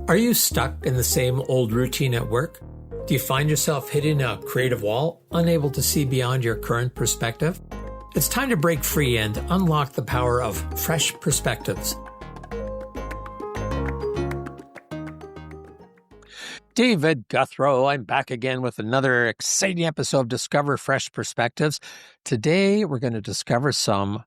Are you stuck in the same old routine at work? Do you find yourself hitting a creative wall, unable to see beyond your current perspective? It's time to break free and unlock the power of fresh perspectives. David Gouthro, I'm back again with another exciting episode of Discover Fresh Perspectives. Today, we're going to discover some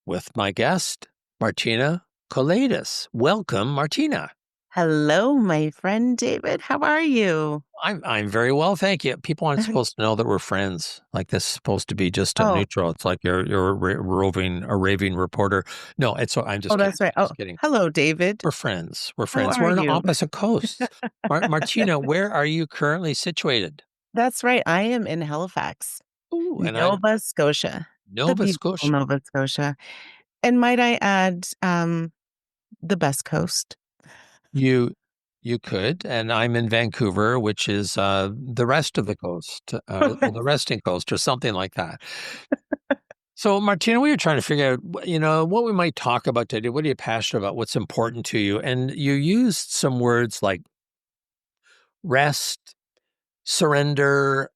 with my guest, Martina Kelades. Welcome, Martina. Hello, my friend David. How are you? I'm very well, thank you. People aren't supposed to know that we're friends. Like this is supposed to be just a neutral. It's like you're a raving reporter. No, I'm just kidding. That's right. Just kidding. Hello, David. We're friends. We're How friends. are We're on you? opposite coasts. Martina, where are you currently situated? That's right. I am in Halifax, Ooh, and Nova Scotia, the Nova beautiful Scotia. Nova Scotia. And might I add, the best coast. You could, and I'm in Vancouver, which is the rest of the coast, or the resting coast, or something like that. So, Martina, we were trying to figure out, what we might talk about today. What are you passionate about? What's important to you? And you used some words like rest, surrender,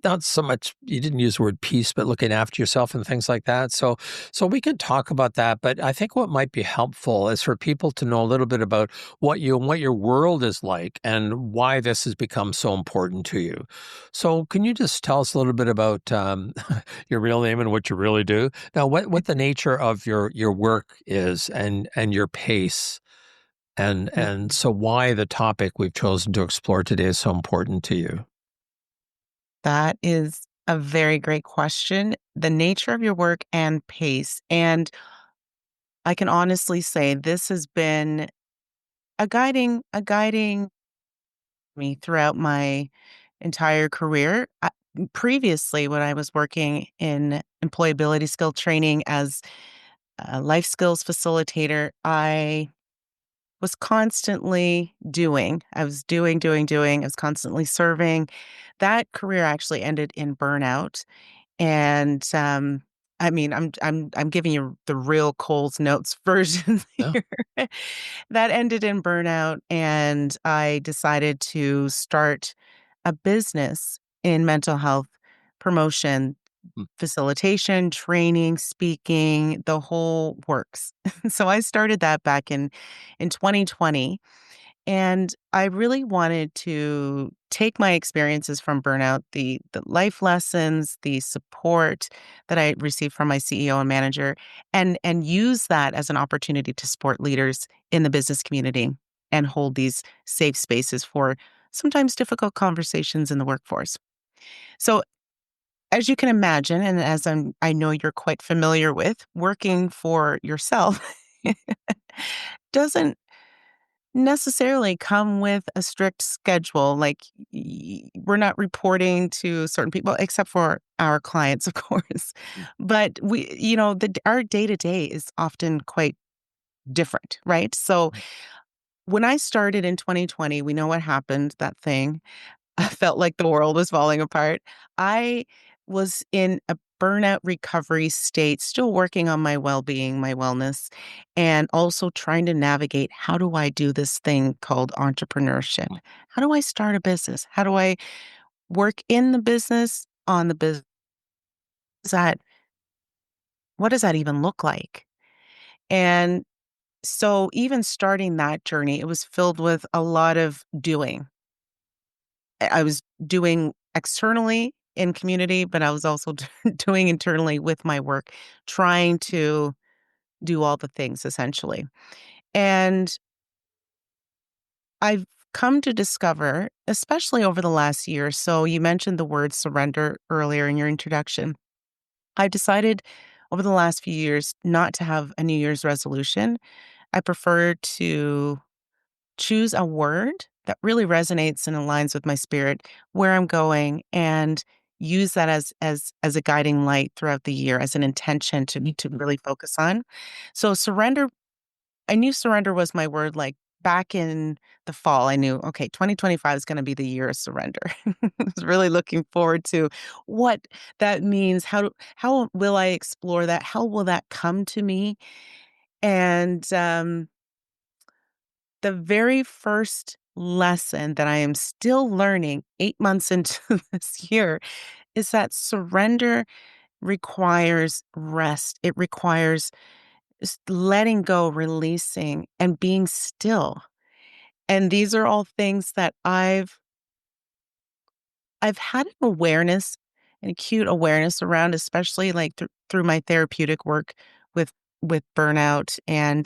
not so much, you didn't use the word peace, but looking after yourself and things like that. So we can talk about that. But I think what might be helpful is for people to know a little bit about what your world is like and why this has become so important to you. So can you just tell us a little bit about your real name and what you really do? Now, what the nature of your work is and your pace. And so why the topic we've chosen to explore today is so important to you. That is a very great question. The nature of your work and pace. And I can honestly say this has been a guiding me throughout my entire career. Previously, when I was working in employability skill training as a life skills facilitator, I was constantly doing. I was doing. I was constantly serving. That career actually ended in burnout. And I mean, I'm giving you the real Coles Notes version Yeah. here. That ended in burnout, and I decided to start a business in mental health promotion, Mm. facilitation, training, speaking, the whole works. So I started that back in 2020, and I really wanted to take my experiences from burnout, the life lessons, the support that I received from my CEO and manager, and use that as an opportunity to support leaders in the business community and hold these safe spaces for sometimes difficult conversations in the workforce. So, as you can imagine, and I know you're quite familiar with, working for yourself doesn't necessarily come with a strict schedule. Like, we're not reporting to certain people, except for our clients, of course. Mm. But our day to day is often quite different, right? So when I started in 2020, we know what happened, that thing. I felt like the world was falling apart. I was in a burnout recovery state, still working on my well-being, my wellness, and also trying to navigate, how do I do this thing called entrepreneurship? How do I start a business? How do I work in the business, on the business? That what does that even look like? And so even starting that journey, it was filled with a lot of doing. I was doing externally in community, but I was also doing internally with my work, trying to do all the things essentially. And I've come to discover, especially over the last year or so, you mentioned the word surrender earlier in your introduction. I decided over the last few years not to have a New Year's resolution. I prefer to choose a word that really resonates and aligns with my spirit, where I'm going, and use that as a guiding light throughout the year, as an intention to really focus on. So surrender, I knew surrender was my word, like, back in the fall. I knew, okay, 2025 is gonna be the year of surrender. I was really looking forward to what that means. How will I explore that? How will that come to me? And, the very first lesson that I am still learning 8 months into this year is that surrender requires rest. It requires letting go, releasing, and being still. And these are all things that I've had an awareness, an acute awareness around, especially like through my therapeutic work with burnout and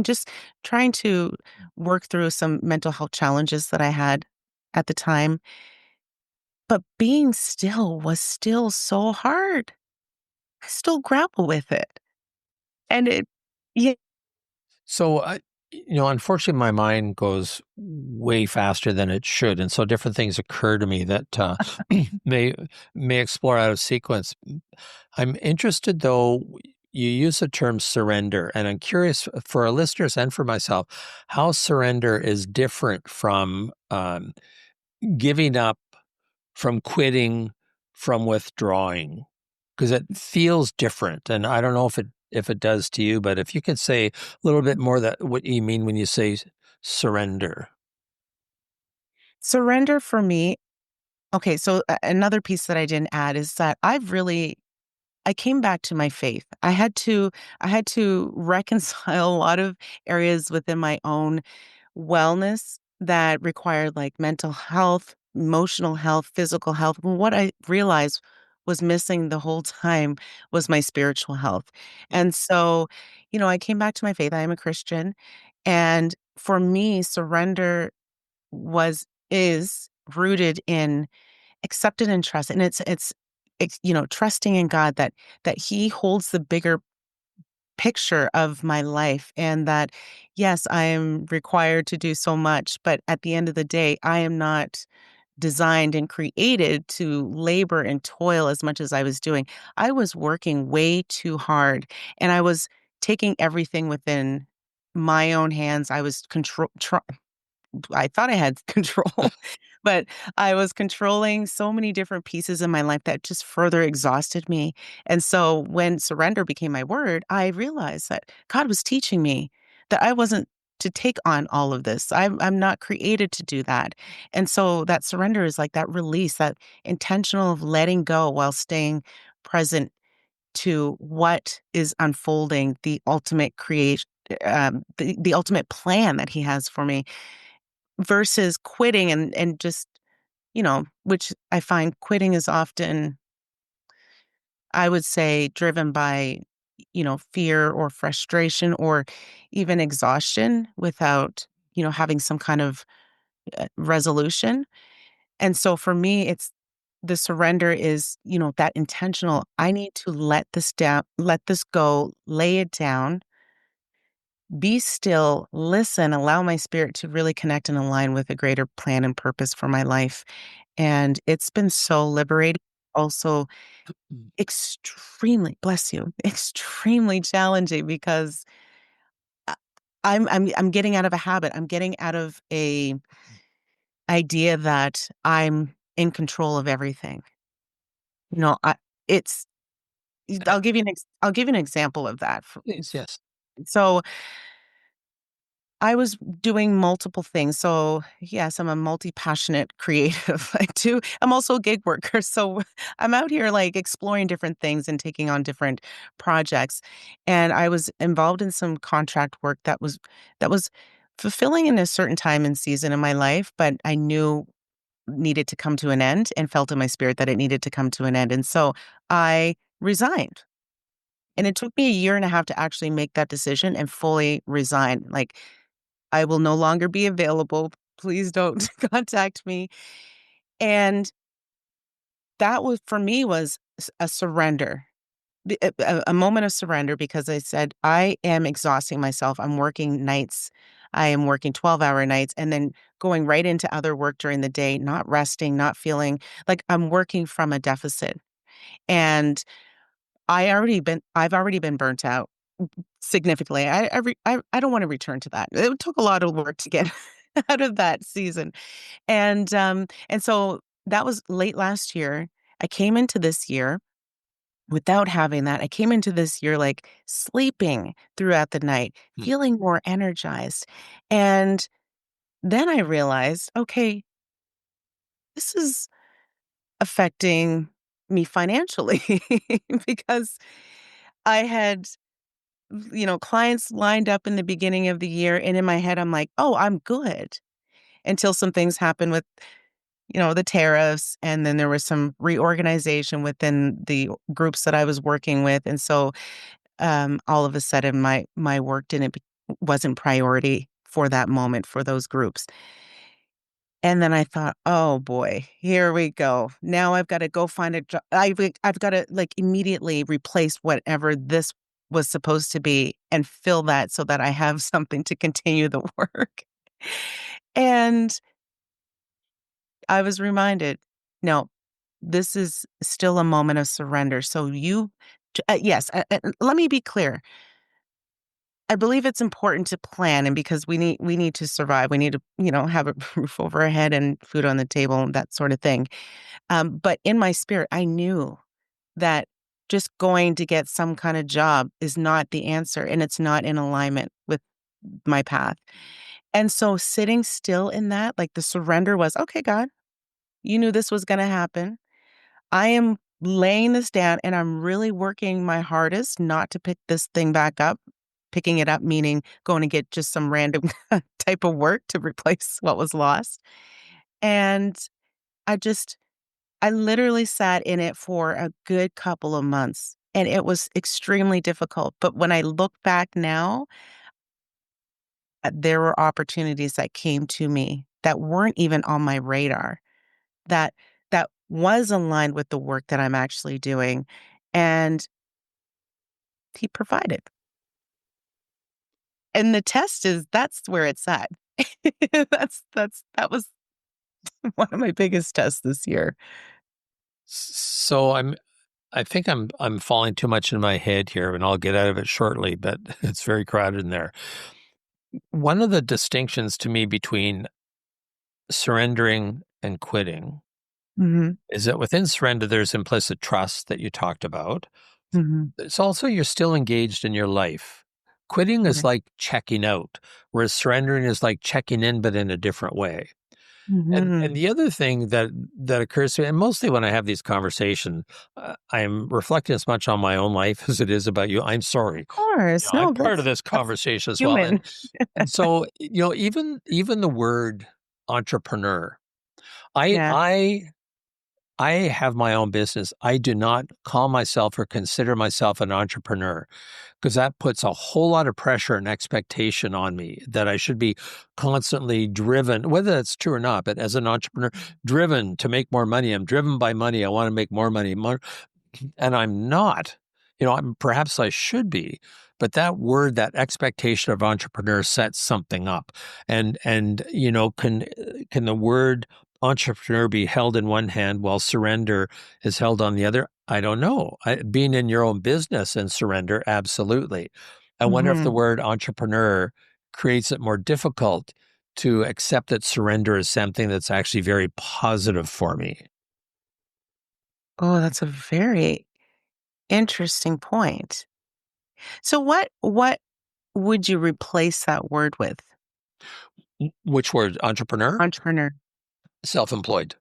just trying to work through some mental health challenges that I had at the time. But being still was still so hard. I still grapple with it. And it, yeah, So, unfortunately, my mind goes way faster than it should, and so different things occur to me that may may explore out of sequence. I'm interested, though. You use the term surrender, and I'm curious for our listeners and for myself how surrender is different from giving up, from quitting, from withdrawing, because it feels different. And I don't know if it does to you, but if you could say a little bit more that what you mean when you say surrender. surrender for me. Okay, so another piece that I didn't add is that I came back to my faith. I had to reconcile a lot of areas within my own wellness that required like mental health, emotional health, physical health. Well, what I realized was missing the whole time was my spiritual health. And so, I came back to my faith. I am a Christian. And for me, surrender is rooted in accepted and trust. And it's trusting in God that He holds the bigger picture of my life, and that, yes, I am required to do so much, but at the end of the day, I am not designed and created to labor and toil as much as I was doing. I was working way too hard, and I was taking everything within my own hands. I was I thought I had control, but I was controlling so many different pieces in my life that just further exhausted me. And so when surrender became my word, I realized that God was teaching me that I wasn't to take on all of this. I'm not created to do that. And so that surrender is like that release, that intentional of letting go while staying present to what is unfolding, the ultimate creation, the ultimate plan that he has for me, versus quitting and just, which I find quitting is often, I would say, driven by, fear or frustration or even exhaustion without, having some kind of resolution. And so for me, it's the surrender is, that intentional. I need to let this down, let this go, lay it down, be still, listen, allow my spirit to really connect and align with a greater plan and purpose for my life. And it's been so liberating, also extremely, bless you, extremely challenging because I- I'm getting out of a habit. I'm getting out of a idea that I'm in control of everything. I it's I'll give you an example of that. Please, yes. So I was doing multiple things. So, yes, I'm a multi-passionate creative. I'm also a gig worker. So I'm out here like exploring different things and taking on different projects. And I was involved in some contract work that was fulfilling in a certain time and season in my life, but I knew needed to come to an end and felt in my spirit that it needed to come to an end. And so I resigned. And it took me a year and a half to actually make that decision and fully resign. Like, I will no longer be available. Please don't contact me. And that was for me was a surrender, a moment of surrender because I said, I am exhausting myself. I'm working nights. I am working 12-hour nights and then going right into other work during the day, not resting, not feeling like I'm working from a deficit. And I've already been burnt out significantly. I don't want to return to that. It took a lot of work to get out of that season. And so that was late last year. I came into this year without having that, I came into this year like sleeping throughout the night, Hmm. feeling more energized. And then I realized, okay, this is affecting me financially because I had, clients lined up in the beginning of the year. And in my head, I'm like, oh, I'm good until some things happen with, the tariffs. And then there was some reorganization within the groups that I was working with. And so all of a sudden my work wasn't priority for that moment for those groups. And then I thought, "Oh boy, here we go. Now I've got to go find a job. I've got to like immediately replace whatever this was supposed to be and fill that so that I have something to continue the work." And I was reminded, no, this is still a moment of surrender. So yes, let me be clear. I believe it's important to plan and because we need to survive. We need to, have a roof over our head and food on the table and that sort of thing. But in my spirit, I knew that just going to get some kind of job is not the answer and it's not in alignment with my path. And so sitting still in that, like the surrender was, okay, God, you knew this was going to happen. I am laying this down and I'm really working my hardest not to pick this thing back up. Picking it up, meaning going to get just some random type of work to replace what was lost. And I just, I literally sat in it for a good couple of months and it was extremely difficult. But when I look back now, there were opportunities that came to me that weren't even on my radar that was aligned with the work that I'm actually doing. And he provided. And the test is that's where it's at. That was one of my biggest tests this year. So I think I'm falling too much in my head here, and I'll get out of it shortly, but it's very crowded in there. One of the distinctions to me between surrendering and quitting Mhm, is that within surrender, there's implicit trust that you talked about. mhm. It's also you're still engaged in your life. Quitting is Right. like checking out, whereas surrendering is like checking in, but in a different way. And Mhm. the other thing that occurs to me, and mostly when I have these conversations, I'm reflecting as much on my own life as it is about you. I'm sorry, Of course. I'm No, part of this that's conversation as well. human. And so even the word entrepreneur, I Yeah. I I have my own business. I do not call myself or consider myself an entrepreneur because that puts a whole lot of pressure and expectation on me that I should be constantly driven, whether that's true or not, but as an entrepreneur, driven to make more money. I'm driven by money. I want to make more money. And I'm not. Perhaps I should be, but that word, that expectation of entrepreneur sets something up. And can the word entrepreneur be held in one hand while surrender is held on the other? I don't know. Being in your own business and surrender, absolutely. I wonder if the Mhm. word entrepreneur creates it more difficult to accept that surrender is something that's actually very positive for me. Oh, that's a very interesting point. So what would you replace that word with? Which word? Entrepreneur? Entrepreneur. Self-employed.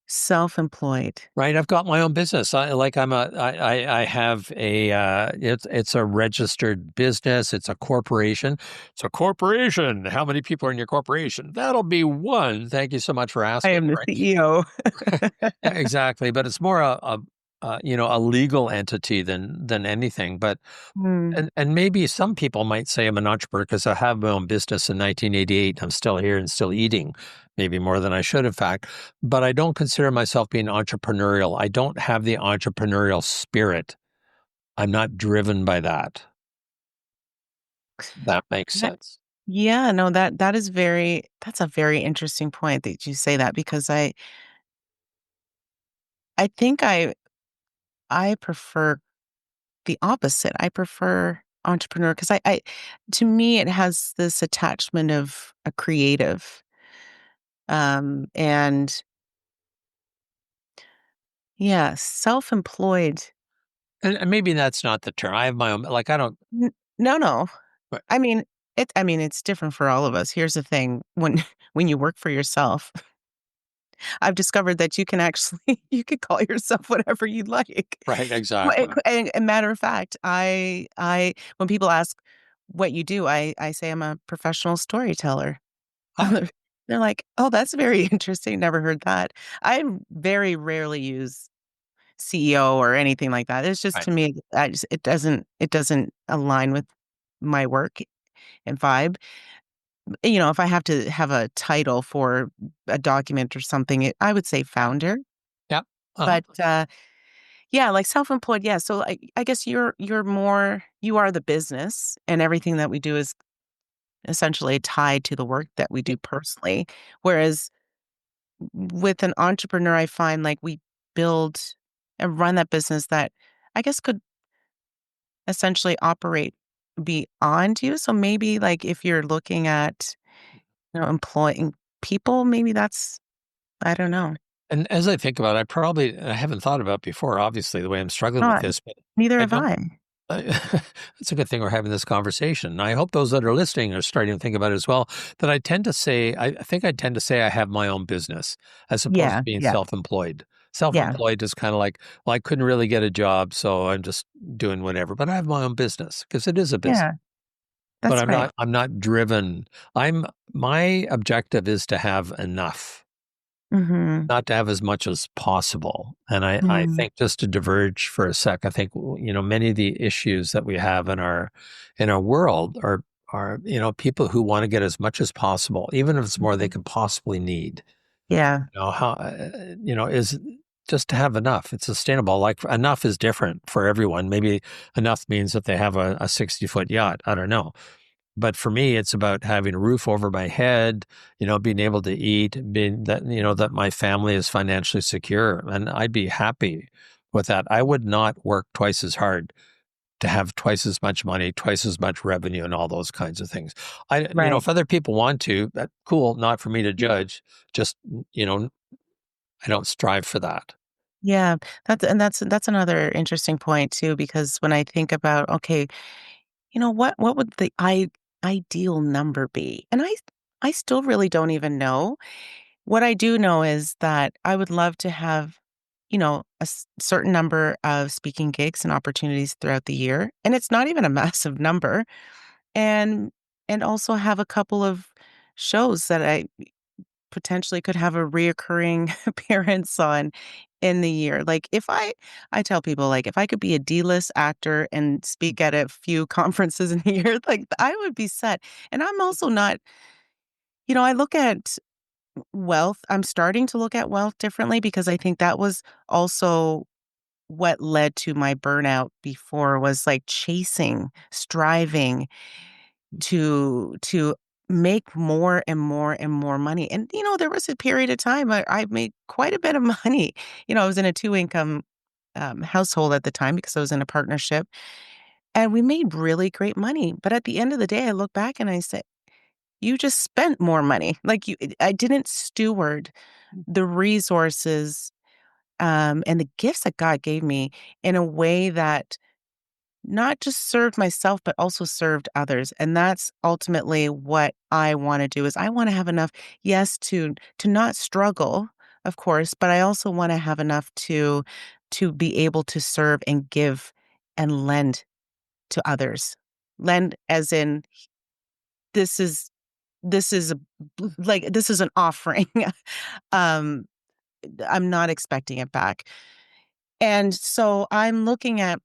Self-employed. Right, I've got my own business. I have it's a registered business. It's a corporation. It's a corporation. How many people are in your corporation? That'll be one. Thank you so much for I asking. am the Right? CEO. Yeah, exactly. But it's more a legal entity than anything. But Mm. and maybe some people might say I'm an entrepreneur because I have my own business in 1988. I'm still here and still eating, maybe more than I should, in fact. But I don't consider myself being entrepreneurial. I don't have the entrepreneurial spirit. I'm not driven by that. That makes That sense. Yeah, no, that's a very interesting point that you say that because I think I prefer the opposite. I prefer entrepreneur because to me it has this attachment of a creative. And yeah, self-employed. And maybe that's not the term. I have my own, like, I don't, N no, no. but I mean, it's different for all of us. Here's the thing, when when you work for yourself, I've discovered that you can actually you could call yourself whatever you like. right, Well, exactly. and matter of fact, I when people ask what you do, I say I'm a professional storyteller. Ah, They're like, "Oh, that's very interesting, never heard that." I very rarely use CEO or anything like that. It's just right. to me, it doesn't align with my work and vibe. If I have to have a title for a document or something, I would say founder. Yeah. Uh-huh. But, yeah, like self-employed, yeah, so I guess you are the business, and everything that we do is essentially tied to the work that we Yeah. do personally. Whereas with an entrepreneur, I find like we build and run that business that I guess could essentially operate beyond you. So maybe like if you're looking at, employing people, maybe that's I don't know. And as I think about it, I haven't thought about before, obviously, the way I'm struggling with Not this, but neither I have don't, I. I, it's a good thing we're having this conversation. I hope those that are listening are starting to think about it as well. That I think I tend to say I have my own business as opposed Yeah, to being yeah, self-employed. yeah, Self-employed is kind of like, well, I couldn't really get a job, so I'm just doing whatever. But I have my own business because it is a business. yeah, But that's right. I'm not driven. My objective is to have enough, Mhm, not to have as much as possible. And I mhm, think, just to diverge for a sec, I think, many of the issues that we have in our world are, people who want to get as much as possible, even if it's more they mhm. could possibly need. Yeah, How, is just to have enough. It's sustainable. Like, enough is different for everyone. Maybe enough means that they have a 60-foot yacht. I don't know. But for me, it's about having a roof over my head, being able to eat, being that, that my family is financially secure. And I'd be happy with that. I would not work twice as hard to have twice as much money, twice as much revenue, and all those kinds of things. right. If other people want to, that cool, not for me to judge. Just, you know, I don't strive for that. Yeah, that's another interesting point too, because when I think about, okay, what would the ideal number be? And I still really don't even know. What I do know is that I would love to have, a certain number of speaking gigs and opportunities throughout the year, and it's not even a massive number, and also have a couple of shows that I potentially could have a reoccurring appearance on in the year. Like I tell people like if I could be a D-list actor and speak at a few conferences in a year, like I would be set. And I'm also not, I look at wealth. I'm starting to look at wealth differently because I think that was also what led to my burnout before was like chasing, striving to make more and more and more money. And, there was a period of time I made quite a bit of money. I was in a two-income, household at the time because I was in a partnership, and we made really great money. But at the end of the day, I look back and I said, "You just spent more money." Like, I didn't steward the resources, and the gifts that God gave me in a way that not just served myself, but also served others, and that's ultimately what I wanna do, is I wanna have enough, yes, to not struggle, of course, but I also wanna have enough to be able to serve and give and lend to others. Lend as in, this is this is a this is an offering. Um, I'm not expecting it back, and so I'm looking at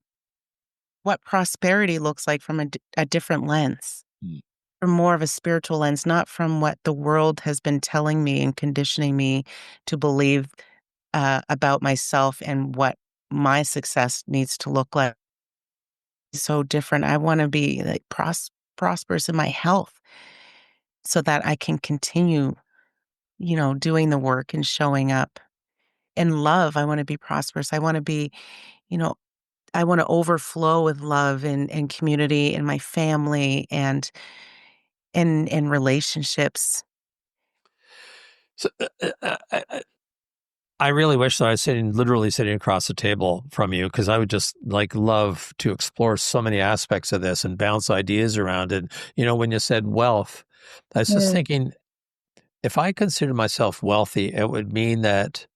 what prosperity looks like from a different lens. Mm. From more of a spiritual lens, not from what the world has been telling me and conditioning me to believe, about myself and what my success needs to look like. So different. I wanna be, like, prosperous in my health so that I can continue, doing the work and showing up. In love, I wanna be prosperous. I wanna be, you know I wanna overflow with love and community and my family and relationships. So, I really wish that I was literally sitting across the table from you, because I would just like love to explore so many aspects of this and bounce ideas around it. When you said wealth, I was just Mm. thinking, if I consider myself wealthy, it would mean that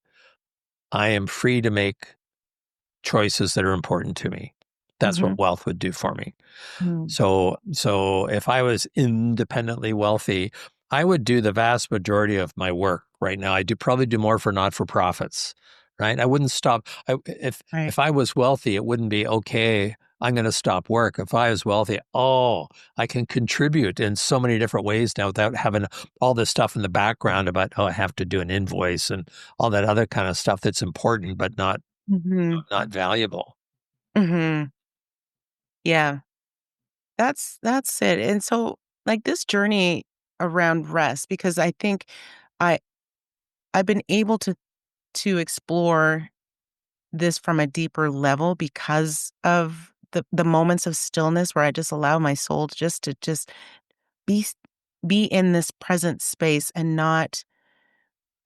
I am free to make choices that are important to me. That's Mhm. what wealth would do for me. Mm. So if I was independently wealthy, I would do the vast majority of my work right now. I do probably do more for not-for-profits, right? I wouldn't stop. Right. If I was wealthy, it wouldn't be okay, I'm going to stop work. If I was wealthy, I can contribute in so many different ways now without having all this stuff in the background about, I have to do an invoice and all that other kind of stuff that's important but Mhm. not valuable. Mhm. Yeah. That's it. And so, like, this journey around rest, because I think I I've been able to explore this from a deeper level because of the moments of stillness where I just allow my soul to just be s be in this present space and not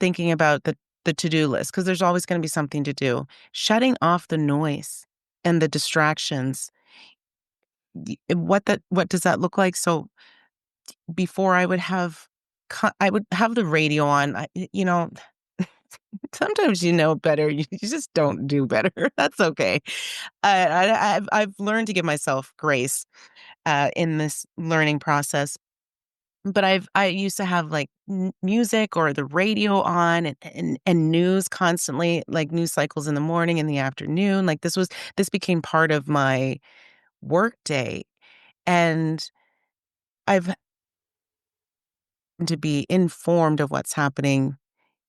thinking about the to-do list, because there's always gonna be something to do. Shutting off the noise and the distractions. What does that look like? So, before I would have the radio on. Sometimes you know better, you just don't do better. That's okay. I've learned to give myself grace, in this learning process. But I used to have, like, music or the radio on, and news constantly, like, news cycles in the morning, in the afternoon. Like, this became part of my workday, and I've to be informed of what's happening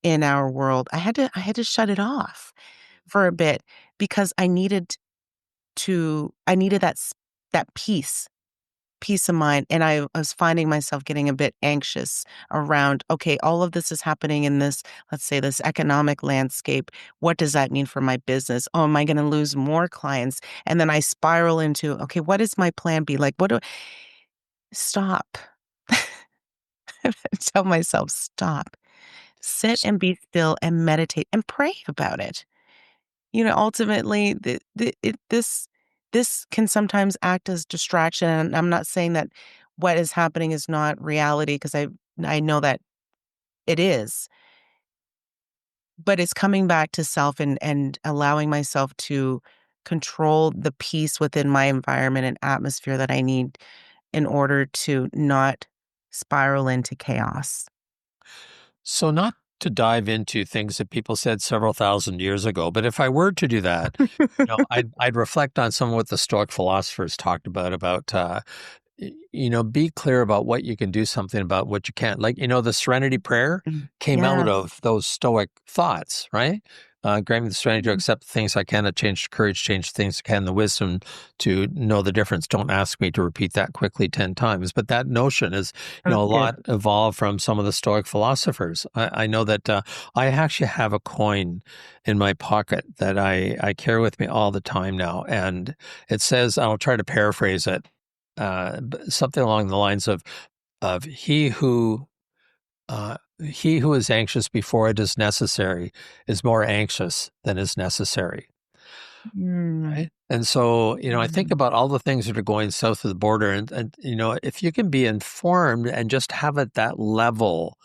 in our world. I had to shut it off for a bit because I needed that peace of mind. And I was finding myself getting a bit anxious around, okay, all of this is happening in this, let's say, this economic landscape. What does that mean for my business? Oh, am I going to lose more clients? And then I spiral into, okay, what is my plan B? Like, stop. Tell myself, stop. Sit and be still and meditate and pray about it. Ultimately, this can sometimes act as distraction, and I'm not saying that what is happening is not reality, because I know that it is, but it's coming back to self, and allowing myself to control the peace within my environment and atmosphere that I need in order to not spiral into chaos. So, not to dive into things that people said several thousand years ago, but if I were to do that, I'd reflect on some of what the Stoic philosophers talked about be clear about what you can do, something about what you can't. Like, the Serenity Prayer Mm. came out Yes. of those Stoic thoughts, right? Grant me the serenity to Mm. accept the things I cannot change, the courage to change the things I can, the wisdom to know the difference. Don't ask me to repeat that quickly 10 times. But that notion is, So a good. lot evolved from some of the Stoic philosophers. I know that I actually have a coin in my pocket that I carry with me all the time now. And it says, I'll try to paraphrase it, something along the lines of he who is anxious before it is necessary is more anxious than is necessary. Mm. Right. And so, I think Mhm. about all the things that are going south of the border, and if you can be informed and just have it that level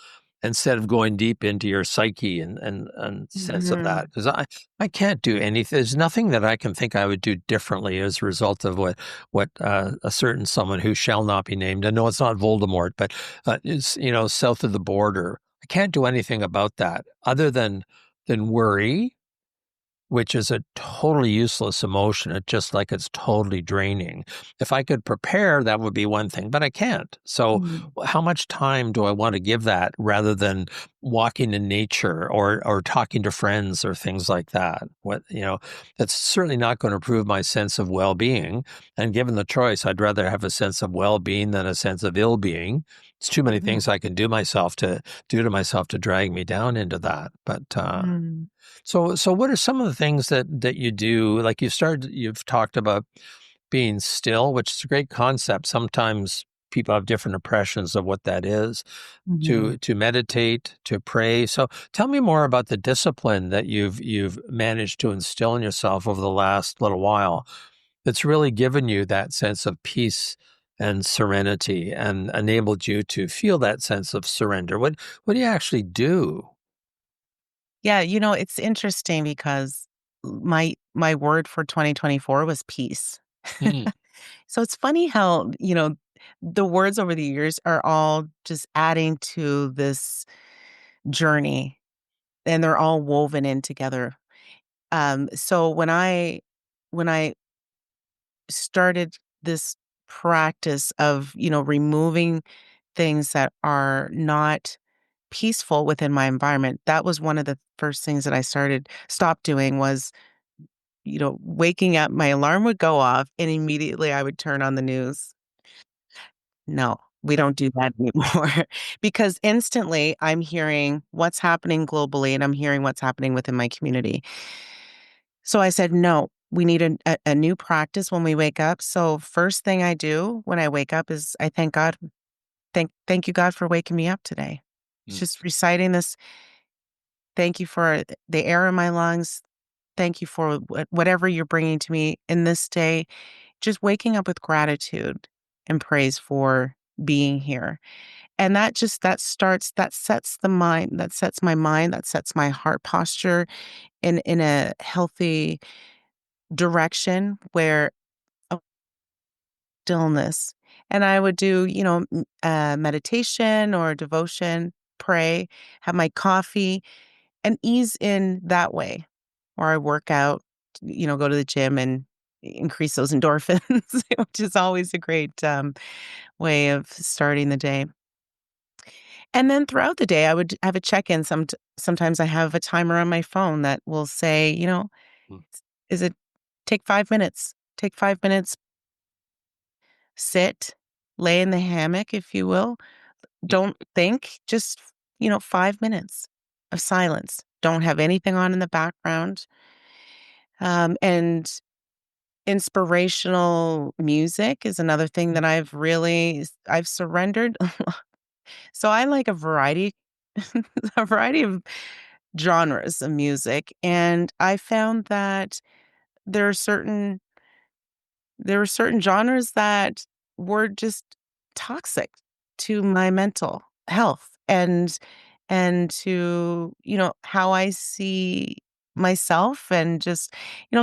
instead of going deep into your psyche and sense of that. Mhm. Because I can't do anything. There's nothing that I can think I would do differently as a result of what a certain someone who shall not be named. I know it's not Voldemort, but is, south of the border. I can't do anything about that other than worry, which is a totally useless emotion. It's just like it's totally draining. If I could prepare, that would be one thing, but I can't. So, Mm. how much time do I want to give that rather than walking in nature or talking to friends or things like that? That's certainly not going to improve my sense of well-being. And given the choice, I'd rather have a sense of well-being than a sense of ill-being. It's too many Mhm. things I can do to myself to drag me down into that. But Mm. so what are some of the things that you do? Like you've talked about being still, which is a great concept. Sometimes people have different impressions of what that is, Mhm. to meditate, to pray. So tell me more about the discipline that you've managed to instill in yourself over the last little while that's really given you that sense of peace and serenity and enabled you to feel that sense of surrender. What do you actually do? Yeah, it's interesting because my word for 2024 was peace. Mm, So it's funny how, the words over the years are all just adding to this journey, and they're all woven in together. So when I started this practice of, removing things that are not peaceful within my environment, that was one of the first things that I stopped doing was, waking up, my alarm would go off and immediately I would turn on the news. No, we don't do that anymore because instantly I'm hearing what's happening globally and I'm hearing what's happening within my community. So I said, no, we need a new practice when we wake up. So first thing I do when I wake up is I thank God. Thank you, God, for waking me up today. It's mm, just reciting this. Thank you for the air in my lungs. Thank you for whatever you're bringing to me in this day. Just waking up with gratitude and praise for being here. And that sets the mind, that sets my mind, that sets my heart posture in a healthy direction where oh, stillness. And I would do, meditation or devotion, pray, have my coffee, and ease in that way. Or I work out, go to the gym and increase those endorphins, which is always a great way of starting the day. And then throughout the day, I would have a check-in. Sometimes I have a timer on my phone that will say, mm, is it take 5 minutes? Take 5 minutes, sit, lay in the hammock, if you will. Don't think, just, 5 minutes of silence. Don't have anything on in the background. And inspirational music is another thing that I've surrendered. So I like a variety a variety of genres of music, and I found that there are certain there were certain genres that were just toxic to my mental health and to, how I see myself and just,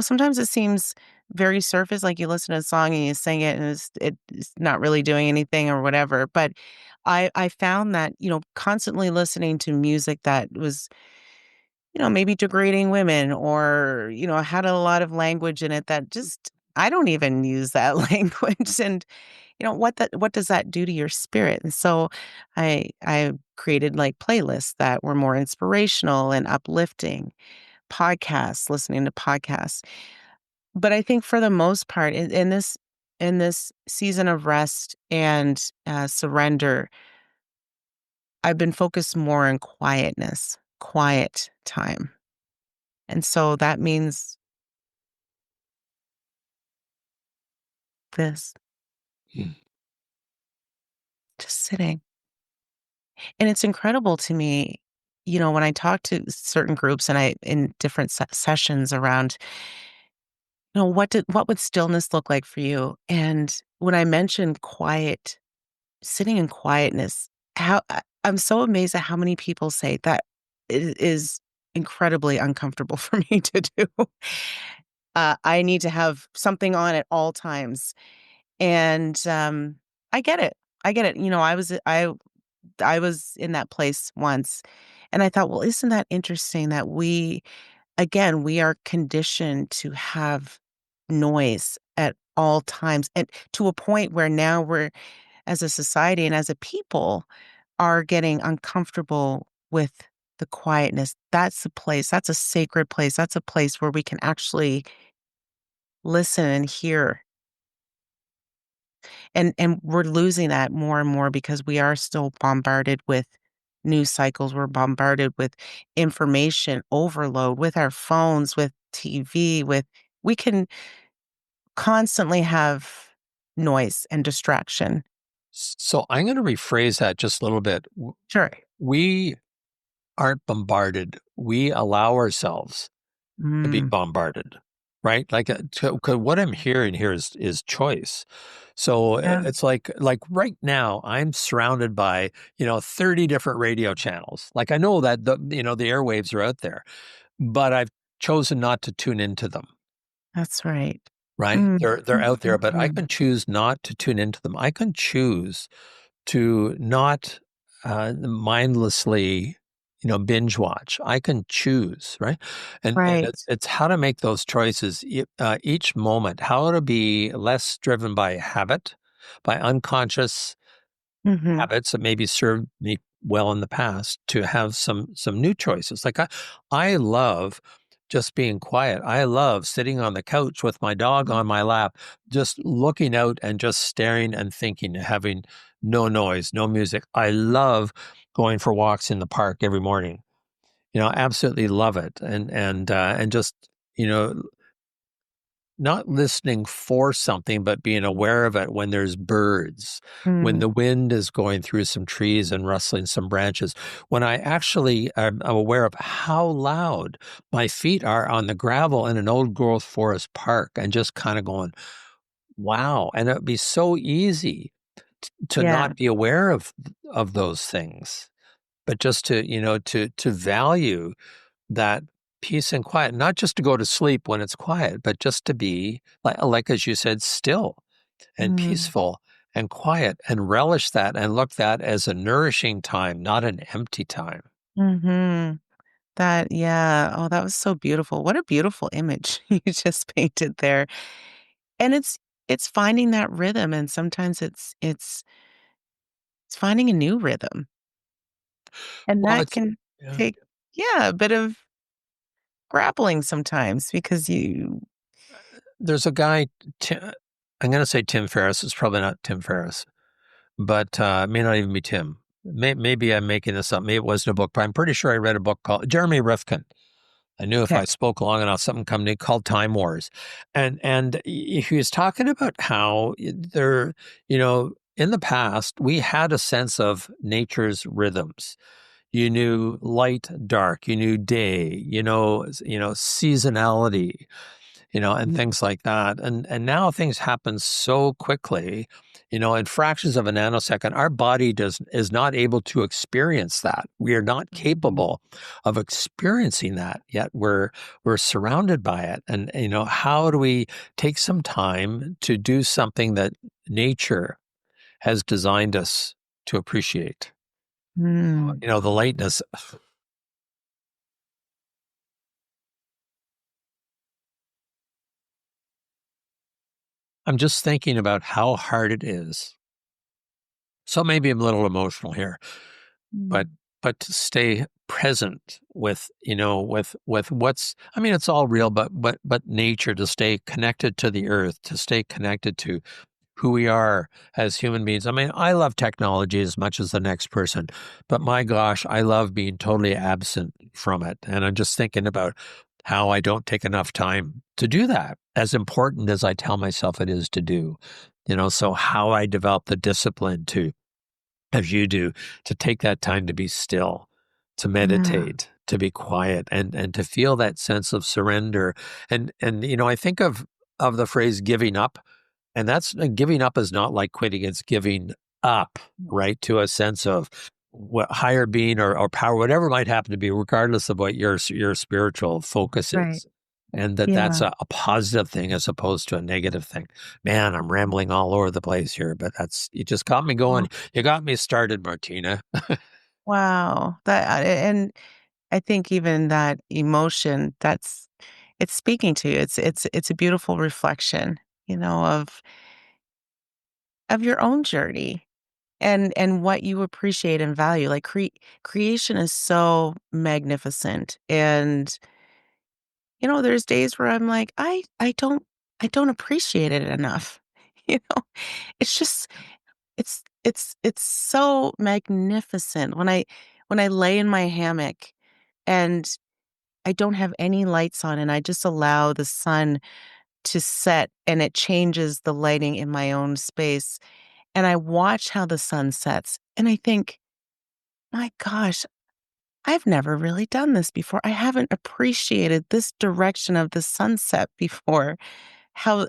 sometimes it seems very surface, like you listen to a song and you sing it and it's not really doing anything or whatever. But I found that, constantly listening to music that was, maybe degrading women or, had a lot of language in it that just I don't even use that language. And, what does that do to your spirit? And so I created like playlists that were more inspirational and uplifting, podcasts, listening to podcasts. But I think for the most part, in this season of rest and surrender, I've been focused more on quietness, quiet time. And so that means this, mm, just sitting. And it's incredible to me, when I talk to certain groups and in different sessions around, what would stillness look like for you? And when I mention quiet, sitting in quietness, I'm so amazed at how many people say that is incredibly uncomfortable for me to do. I need to have something on at all times. And I get it. I get it. I was in that place once, and I thought, well, isn't that interesting that we are conditioned to have noise at all times, and to a point where now we're, as a society and as a people, are getting uncomfortable with the quietness. That's a place, that's a sacred place. That's a place where we can actually listen and hear. And we're losing that more and more because we are still bombarded with news cycles. We're bombarded with information overload with our phones, with TV, we can constantly have noise and distraction. So I'm going to rephrase that just a little bit. Sure. We aren't bombarded. We allow ourselves to be Mm, bombarded, right? Like, 'cause what I'm hearing here is choice. So yeah, it's like right now I'm surrounded by 30 different radio channels. Like I know that the airwaves are out there, but I've chosen not to tune into them. that's right. Right? Mm, They're mm, out mm, there, but I mm. can choose not to tune into them. I can choose to not mindlessly, binge watch. I can choose, right? And Right. it's how to make those choices each moment. How to be less driven by habit, by unconscious Mhm. habits that maybe served me well in the past, to have some new choices. Like I love just being quiet. I love sitting on the couch with my dog on my lap, just looking out and just staring and thinking, having no noise, no music. I love going for walks in the park every morning. Absolutely love it. And just, you know, not listening for something, but being aware of it when there's birds, when Mm, the wind is going through some trees and rustling some branches, when I actually am aware of how loud my feet are on the gravel in an old growth forest park, and just kind of going, wow. And it would be so easy to yeah. not be aware of those things, but just to, to value that peace and quiet, not just to go to sleep when it's quiet, but just to be like as you said, still and Mm, peaceful and quiet, and relish that and look that as a nourishing time, not an empty time. mhm. That yeah. Oh, that was so beautiful. What a beautiful image you just painted there. And it's finding that rhythm, and sometimes it's finding a new rhythm, and Well, that it's can yeah. take, yeah, a bit of grappling sometimes because you There's a guy, I'm going to say Tim Ferriss. It's probably not Tim Ferriss, but it may not even be Tim. Maybe I'm making this up. Maybe it wasn't a book, but I'm pretty sure I read a book called Jeremy Rifkin. I knew if okay. I spoke long enough, something come to called Time Wars, and he was talking about how there, in the past we had a sense of nature's rhythms. You knew light, dark. You knew day. Seasonality, and Mm, things like that. And now things happen so quickly, in fractions of a nanosecond. Our body is not able to experience that. We are not mhm, capable of experiencing that yet. We're surrounded by it. And how do we take some time to do something that nature has designed us to appreciate? mm, The lightness. I'm just thinking about how hard it is. So maybe I'm a little emotional here, but mm, to stay present with with what's, I mean, it's all real, but nature, to stay connected to the earth, to stay connected to who we are as human beings. I mean, I love technology as much as the next person, but my gosh, I love being totally absent from it. And I'm just thinking about how I don't take enough time to do that, as important as I tell myself it is to do. So how I develop the discipline to, as you do, to take that time to be still, to yeah, meditate, to be quiet, and to feel that sense of surrender. And I think of the phrase giving up, and that's giving up is not like quitting, it's giving up, right? To a sense of what higher being, or power, whatever might happen to be, regardless of what your spiritual focus right. is. And that's Yeah. a positive thing as opposed to a negative thing. Man, I'm rambling all over the place here, but you just got me Oh, going. You got me started, Martina. wow. And I think even that emotion, it's speaking to you. It's a beautiful reflection, of your own journey and what you appreciate and value. Like creation is so magnificent. And there's days where I'm like, I don't appreciate it enough. You know, it's just it's so magnificent when I lay in my hammock and I don't have any lights on and I just allow the sun to set and it changes the lighting in my own space. and I watch how the sun sets, and I think, my gosh, I've never really done this before. I haven't appreciated this direction of the sunset before. How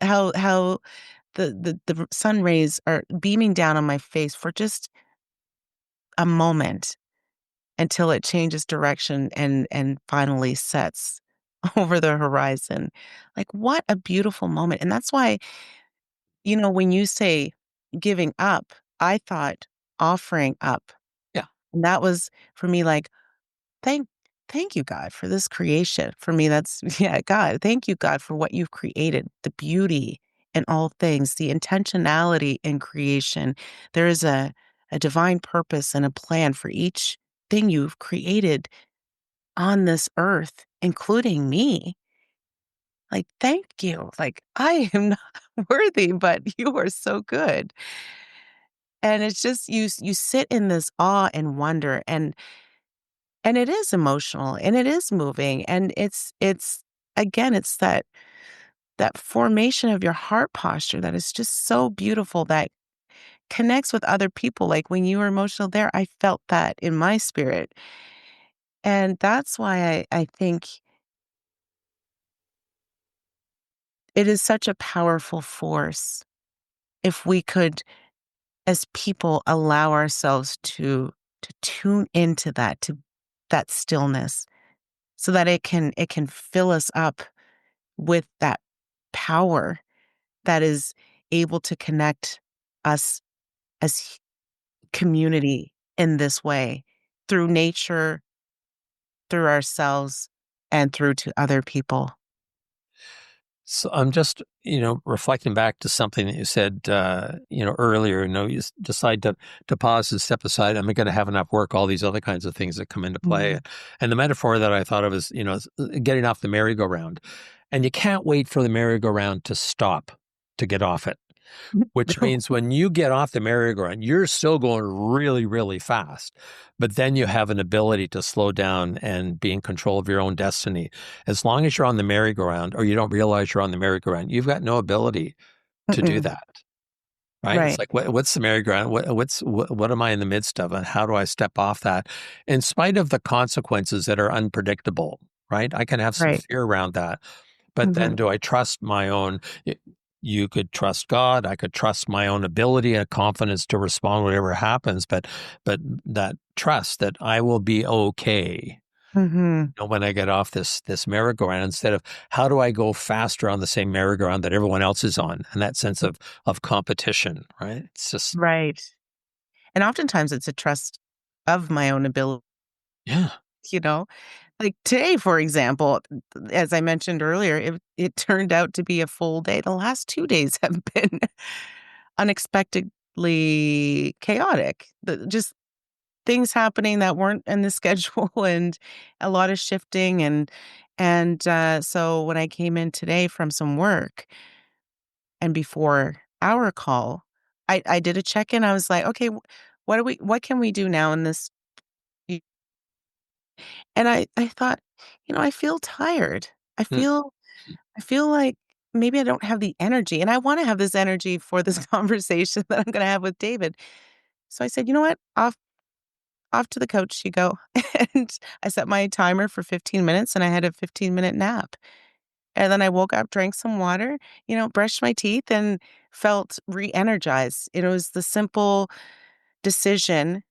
the sun rays are beaming down on my face for just a moment until it changes direction and finally sets over the horizon. Like, what a beautiful moment. And that's why, when you say giving up, I thought offering up. Yeah. And that was for me like, thank thank you, God, for this creation. For me, that's yeah, God, thank you, God, for what you've created, the beauty in all things, the intentionality in creation. There is a divine purpose and a plan for each thing you've created on this earth, including me. Like, thank you. Like, I am not worthy, but you are so good. And it's just you sit in this awe and wonder, and it is emotional and it is moving, and it's again, it's that formation of your heart posture that is just so beautiful, that connects with other people. Like when you were emotional there, I felt that in my spirit. And that's why I think it is such a powerful force if we could, as people, allow ourselves to tune into that stillness, so that it can fill us up with that power that is able to connect us as community in this way, through nature, through ourselves, and through to other people. So I'm just, reflecting back to something that you said, earlier. You decide to pause and step aside. Am I going to have enough work? All these other kinds of things that come into play. Mhm. And the metaphor that I thought of is, getting off the merry-go-round, and you can't wait for the merry-go-round to stop to get off it. Which means when you get off the merry-go-round, you're still going really, really fast. But then you have an ability to slow down and be in control of your own destiny. As long as you're on the merry-go-round, or you don't realize you're on the merry-go-round, you've got no ability to do Mm-mm. that. Right? It's Right. like, what's the merry-go-round? What am I in the midst of, and how do I step off that? In spite of the consequences that are unpredictable, right? I can have some Right. fear around that. But then Mhm. do I trust my own? You could trust God. I could trust my own ability and confidence to respond whatever happens. But that trust that I will be okay, Mhm. when I get off this merry-go-round, instead of how do I go faster on the same merry-go-round that everyone else is on, and that sense of competition, right? It's just Right. And oftentimes it's a trust of my own ability, yeah. you know? Like today, for example, as I mentioned earlier, it turned out to be a full day. The last 2 days have been unexpectedly chaotic. Just things happening that weren't in the schedule, and a lot of shifting, so when I came in today from some work and before our call, I did a check-in. I was like, "Okay, what can we do now in this?" And I thought, I feel tired. I Mm. feel I feel like maybe I don't have the energy, and I wanna have this energy for this conversation that I'm gonna have with David. So I said, "You know what? Off to the couch you go." And I set my timer for 15 minutes, and I had a 15-minute nap. And then I woke up, drank some water, brushed my teeth, and felt re-energized. It was the simple decision.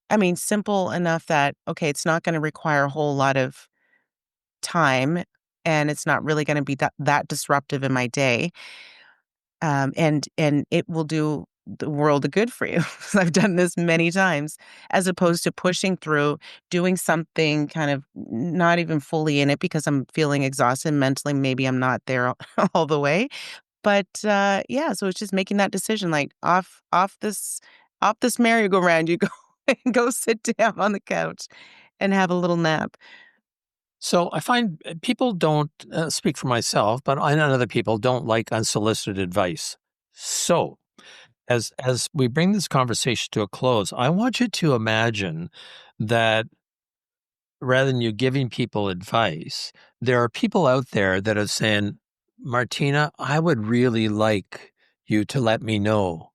I mean, simple enough that, okay, it's not gonna require a whole lot of time, and it's not really gonna be that disruptive in my day, and it will do the world of good for you. 'Cause I've done this many times, as opposed to pushing through, doing something kind of not even fully in it because I'm feeling exhausted mentally. Maybe I'm not there all the way, but, yeah, so it's just making that decision, like, off this merry-go-round you go, and go sit down on the couch and have a little nap. So I find people don't speak for myself, but I know other people don't like unsolicited advice. So as we bring this conversation to a close, I want you to imagine that rather than you giving people advice, there are people out there that are saying, Martina, I would really like you to let me know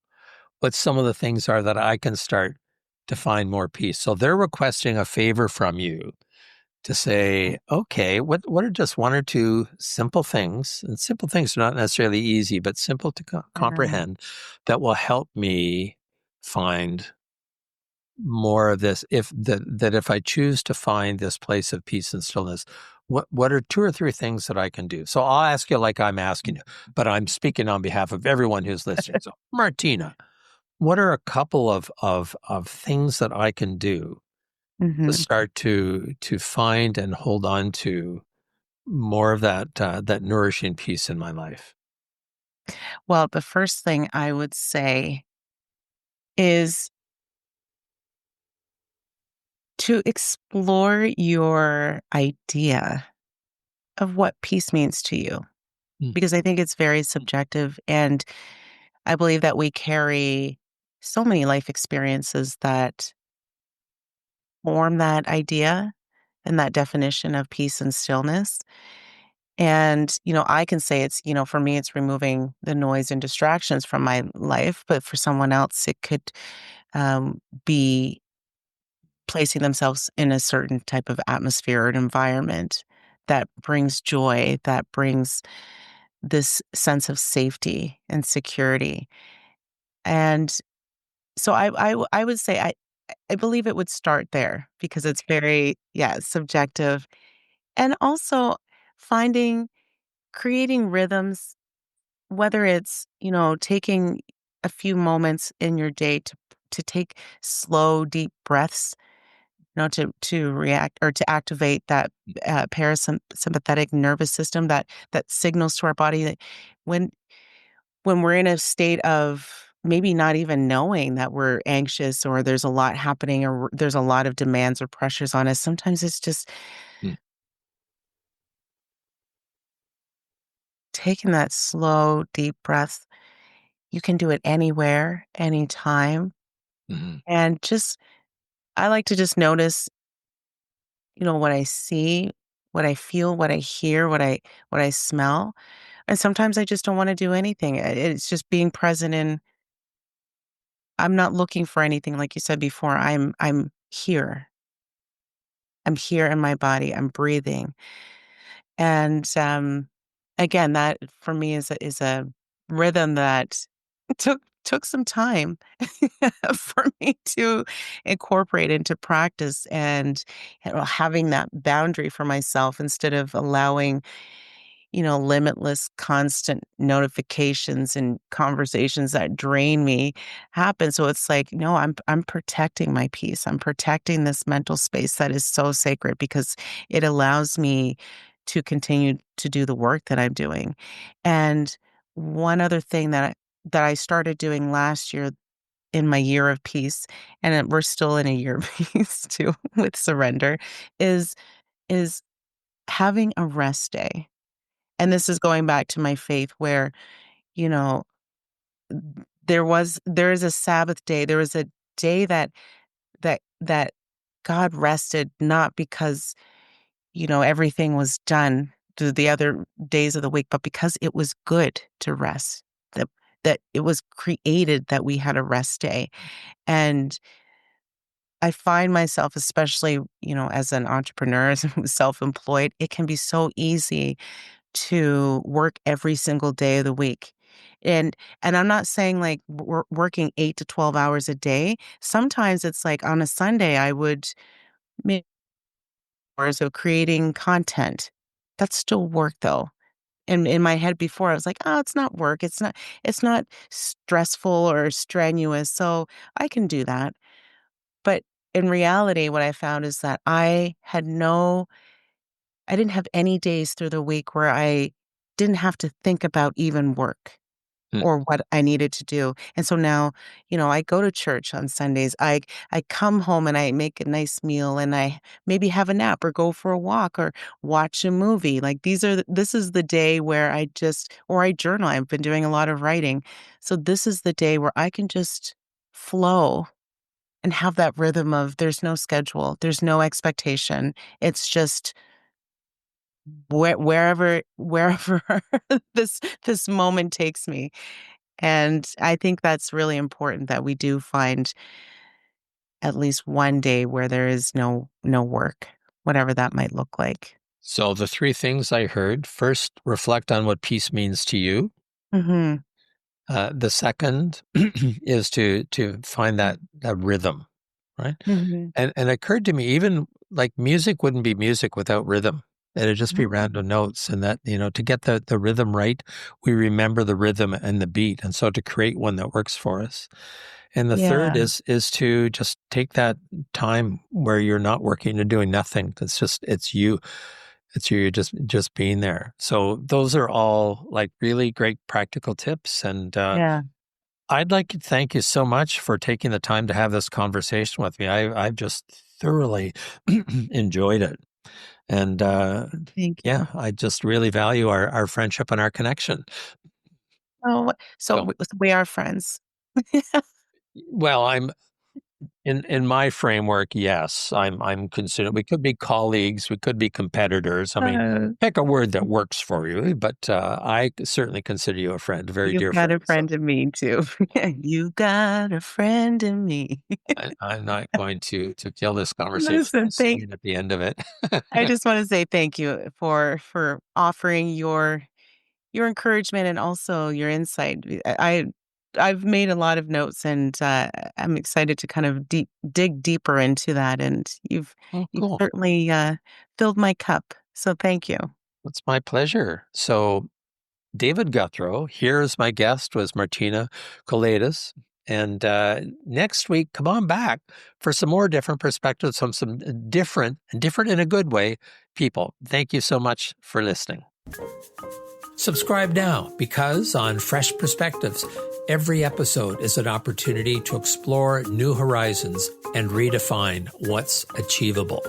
what some of the things are that I can start to find more peace. So they're requesting a favor from you to say, okay, what are just one or two simple things? And simple things are not necessarily easy, but simple to Mhm. comprehend that will help me find more of this. That if I choose to find this place of peace and stillness, what are two or three things that I can do? So I'll ask you like I'm asking you, but I'm speaking on behalf of everyone who's listening. So Martina, what are a couple of things that I can do to Mhm. start to find and hold on to more of that nourishing peace in my life? Well, the first thing I would say is to explore your idea of what peace means to you, Mm, because I think it's very subjective. And I believe that we carry so many life experiences that form that idea and that definition of peace and stillness. And, I can say it's, for me, it's removing the noise and distractions from my life. But for someone else, it could be placing themselves in a certain type of atmosphere or an environment that brings joy, that brings this sense of safety and security. And so I would say I believe it would start there because it's very, yeah, subjective. And also finding creating rhythms, whether it's, taking a few moments in your day to take slow, deep breaths, to react or to activate that parasympathetic nervous system that signals to our body that when when we're in a state of maybe not even knowing that we're anxious or there's a lot happening or there's a lot of demands or pressures on us, sometimes it's just mm, taking that slow, deep breath. You can do it anywhere, anytime. mhm, And just, I like to just notice, what I see, what I feel, what I hear, what I smell. And sometimes I just don't want to do anything. It's just being present in, I'm not looking for anything like you said before. I'm here. I'm here in my body. I'm breathing. And again, that for me is a rhythm that took some time for me to incorporate into practice and having that boundary for myself instead of allowing limitless constant notifications and conversations that drain me happen. So it's like, no, I'm protecting my peace. I'm protecting this mental space that is so sacred because it allows me to continue to do the work that I'm doing. And one other thing that I started doing last year in my year of peace, and we're still in a year of peace too with surrender, is having a rest day. And this is going back to my faith where, you know, there is a Sabbath day. There was a day that God rested not because, everything was done through the other days of the week, but because it was good to rest. That that it was created that we had a rest day. And I find myself, especially, as an entrepreneur, as who's self-employed, it can be so easy to work every single day of the week. And I'm not saying like working 8 to 12 hours a day. Sometimes it's like on a Sunday I would make hours of creating content. That's still work though. And in my head before I was like, "Oh, it's not work. It's not stressful or strenuous, so I can do that." But in reality what I found is that I didn't have any days through the week where I didn't have to think about even work mm, or what I needed to do. And so now, I go to church on Sundays. I come home and I make a nice meal and I maybe have a nap or go for a walk or watch a movie. Like this is the day where I journal. I've been doing a lot of writing. So this is the day where I can just flow and have that rhythm of there's no schedule, there's no expectation. It's just wherever this moment takes me. And I think that's really important that we do find at least one day where there is no work, whatever that might look like. So the three things I heard: first, reflect on what peace means to you. Mhm. The second is to find that rhythm, right? Mhm. And it occurred to me, even like music wouldn't be music without rhythm. It'd just be random notes. And that, to get the rhythm right, we remember the rhythm and the beat. And so to create one that works for us. And the third Yeah. is to just take that time where you're not working and doing nothing. It's you. It's you just being there. So those are all like really great practical tips. And Yeah. I'd like to thank you so much for taking the time to have this conversation with me. I've just thoroughly enjoyed it. And Thank yeah, you. I just really value our friendship and our connection. Oh, so So, we are friends. well, I'm in my framework, yes, I'm considered, we could be colleagues, we could be competitors. I mean, Uh, pick a word that works for you, but I certainly consider you a friend, a very you've dear got friend. a So friend in me too. You got a friend in me. I'm not going to kill this conversation by Listen, singing at the end of it. I just wanna say thank you for offering your encouragement and also your insight. I've made a lot of notes, and, I'm excited to kind of dig deeper into that, and Oh, you've cool. certainly, filled my cup, so thank you. It's my pleasure. So David Gouthro, here's my guest, was Martina Kelades. And next week, come on back for some more different perspectives from some different, and different in a good way, people. Thank you so much for listening. Subscribe now, because on Fresh Perspectives, every episode is an opportunity to explore new horizons and redefine what's achievable.